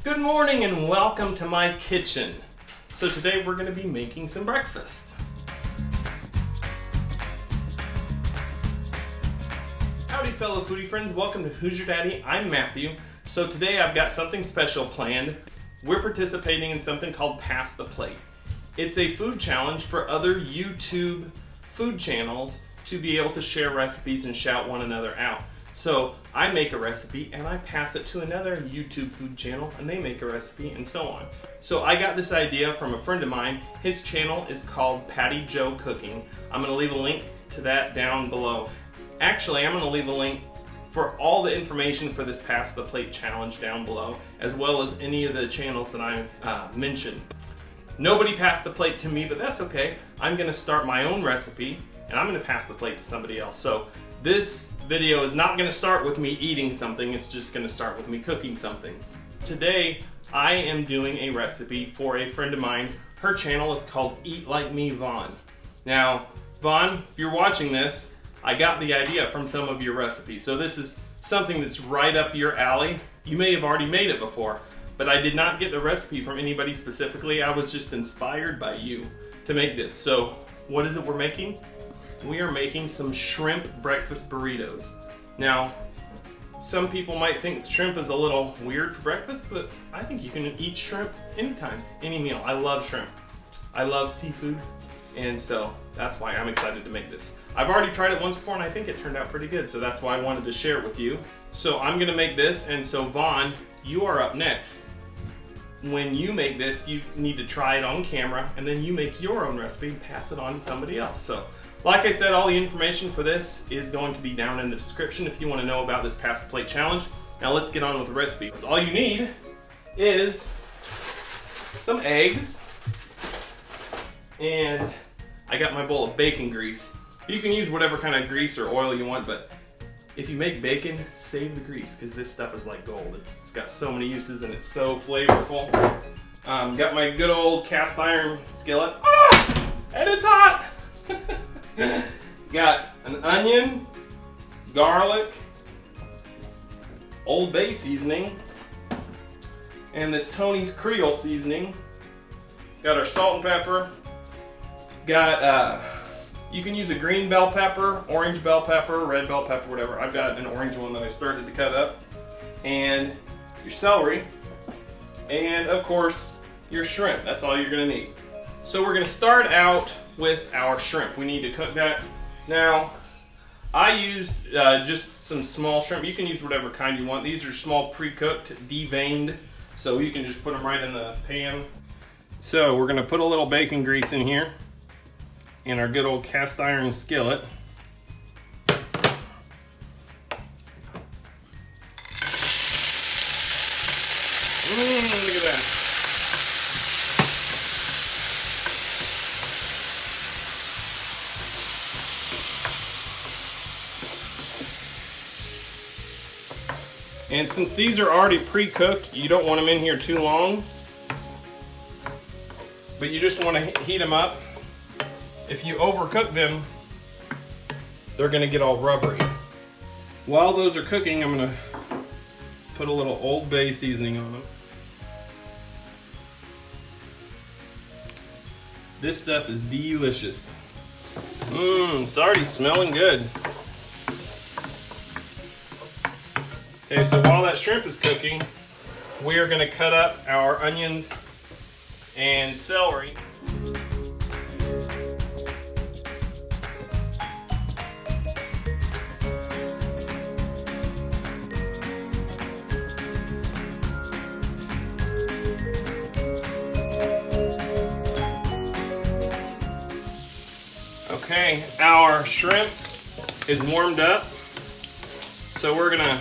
Good morning and welcome to my kitchen. So today we're going to be making some breakfast. Howdy fellow foodie friends, welcome to Hoosier Daddy. I'm Matthew. So today I've got something special planned. We're participating in something called Pass the Plate. It's a food challenge for other YouTube food channels to be able to share recipes and shout one another out. So I make a recipe and I pass it to another YouTube food channel and they make a recipe and so on. So I got this idea from a friend of mine. His channel is called Patty Joe Cooking. I'm going to leave a link to that down below. Actually, I'm going to leave a link for all the information for this Pass the Plate challenge down below, as well as any of the channels that I mentioned. Nobody passed the plate to me, but that's okay. I'm going to start my own recipe and I'm going to pass the plate to somebody else. So this video is not going to start with me eating something, it's just going to start with me cooking something. Today, I am doing a recipe for a friend of mine. Her channel is called Eat Like Me Vaughn. Now, Vaughn, if you're watching this, I got the idea from some of your recipes. So this is something that's right up your alley. You may have already made it before, but I did not get the recipe from anybody specifically. I was just inspired by you to make this. So what is it we're making? We are making some shrimp breakfast burritos. Now, some people might think shrimp is a little weird for breakfast, but I think you can eat shrimp anytime, any meal. I love shrimp. I love seafood, and so that's why I'm excited to make this. I've already tried it once before and I think it turned out pretty good, so that's why I wanted to share it with you. So I'm gonna make this, and so Vaughn, you are up next. When you make this, you need to try it on camera, and then you make your own recipe and pass it on to somebody else. So, like I said, all the information for this is going to be down in the description if you want to know about this Pass the Plate challenge. Now let's get on with the recipe. So all you need is some eggs, and I got my bowl of bacon grease. You can use whatever kind of grease or oil you want, but if you make bacon, save the grease because this stuff is like gold. It's got so many uses and it's so flavorful. Got my good old cast iron skillet. Ah! And it's hot! Got an onion, garlic, Old Bay seasoning, and this Tony's Creole seasoning. Got our salt and pepper. Got, you can use a green bell pepper, orange bell pepper, red bell pepper, whatever. I've got an orange one that I started to cut up. And your celery. And of course, your shrimp. That's all you're gonna need. So we're gonna start out with our shrimp. We need to cook that. Now, I used just some small shrimp. You can use whatever kind you want. These are small pre-cooked, deveined, so you can just put them right in the pan. So we're gonna put a little bacon grease in here in our good old cast iron skillet. Look at that. And since these are already pre-cooked, you don't want them in here too long, but you just want to heat them up. If you overcook them, they're going to get all rubbery. While those are cooking, I'm going to put a little Old Bay seasoning on them. This stuff is delicious. It's already smelling good. Okay, so while that shrimp is cooking, we are going to cut up our onions and celery. Okay, our shrimp is warmed up, so we're going to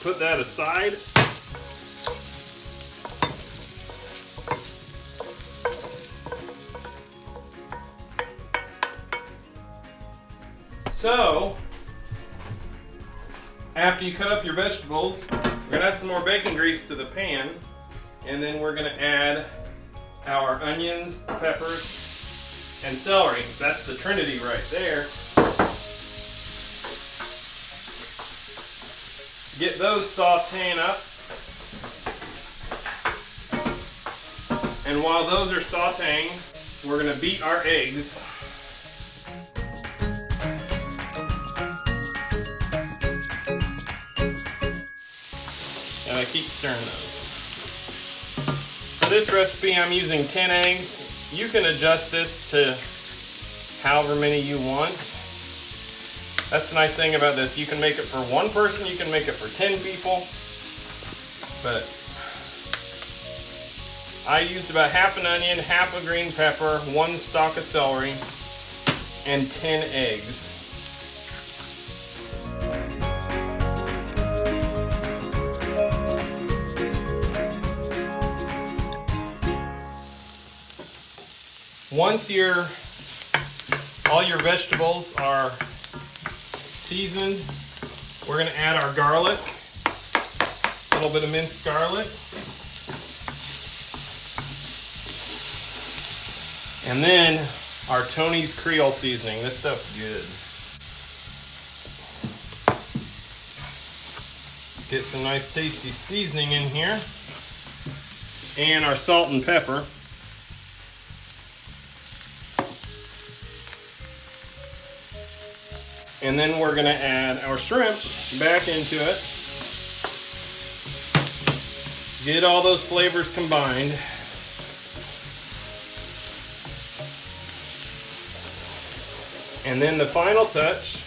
put that aside. So, after you cut up your vegetables, we're going to add some more bacon grease to the pan, and then we're going to add our onions, peppers, and celery. That's the trinity right there. Get those sautéing up. And while those are sautéing, we're going to beat our eggs. And I keep stirring those. For this recipe, I'm using 10 eggs. You can adjust this to however many you want. That's the nice thing about this. You can make it for one person, you can make it for 10 people. But I used about half an onion, half a green pepper, 1 stalk of celery, and 10 eggs. Once all your vegetables are seasoned, we're going to add our garlic, a little bit of minced garlic. And then our Tony's Creole seasoning. This stuff's good. Get some nice tasty seasoning in here. And our salt and pepper. And then we're going to add our shrimp back into it. Get all those flavors combined. And then the final touch,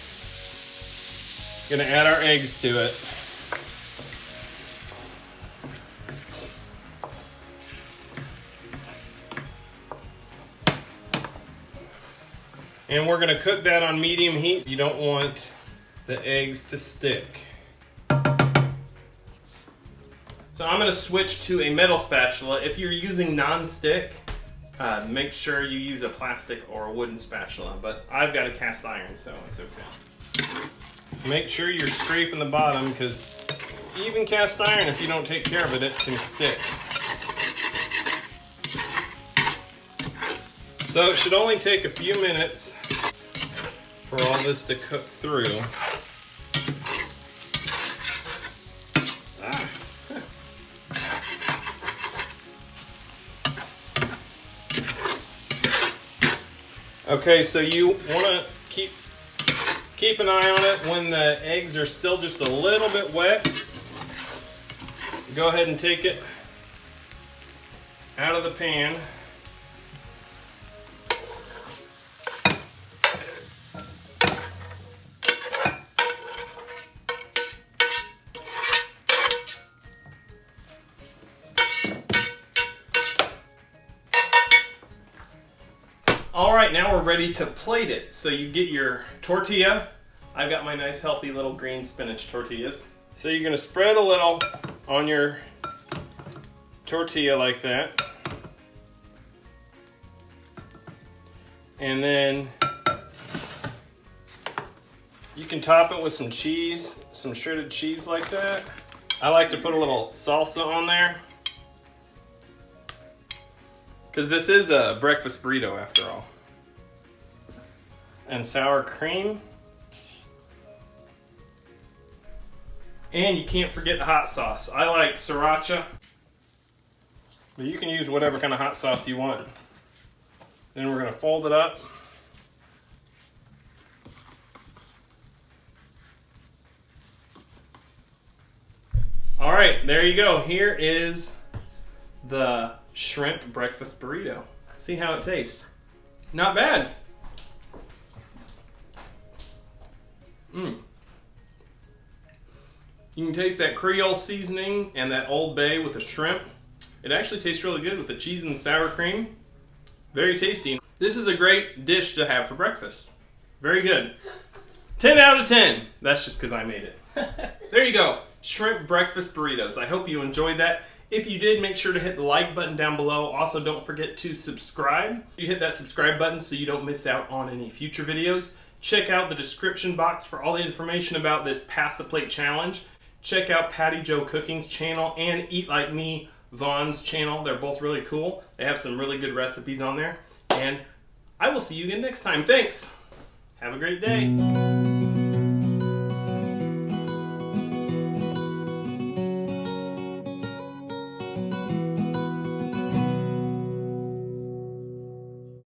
going to add our eggs to it. And we're going to cook that on medium heat. You don't want the eggs to stick. So I'm going to switch to a metal spatula. If you're using non-stick, make sure you use a plastic or a wooden spatula. But I've got a cast iron, so it's okay. Make sure you're scraping the bottom, because even cast iron, if you don't take care of it, it can stick. So it should only take a few minutes for all this to cook through. Okay, so you want to keep an eye on it when the eggs are still just a little bit wet. Go ahead and take it out of the pan. Alright, now we're ready to plate it. So you get your tortilla. I've got my nice healthy little green spinach tortillas. So you're going to spread a little on your tortilla like that. And then you can top it with some cheese, some shredded cheese like that. I like to put a little salsa on there, because this is a breakfast burrito after all. And sour cream. And you can't forget the hot sauce. I like sriracha, but you can use whatever kind of hot sauce you want. Then we're going to fold it up. All right, there you go. Here is the shrimp breakfast burrito. See how it tastes. Not bad. You can taste that Creole seasoning and that Old Bay with the shrimp. It actually tastes really good with the cheese and sour cream. Very tasty. This is a great dish to have for breakfast. Very good. 10 out of 10. That's just because I made it. There you go. Shrimp breakfast burritos. I hope you enjoyed that. If you did, make sure to hit the like button down below. Also, don't forget to subscribe. You hit that subscribe button so you don't miss out on any future videos. Check out the description box for all the information about this Pass the Plate challenge. Check out Patty Joe Cooking's channel and Eat Like Me Vaughn's channel. They're both really cool. They have some really good recipes on there. And I will see you again next time. Thanks. Have a great day.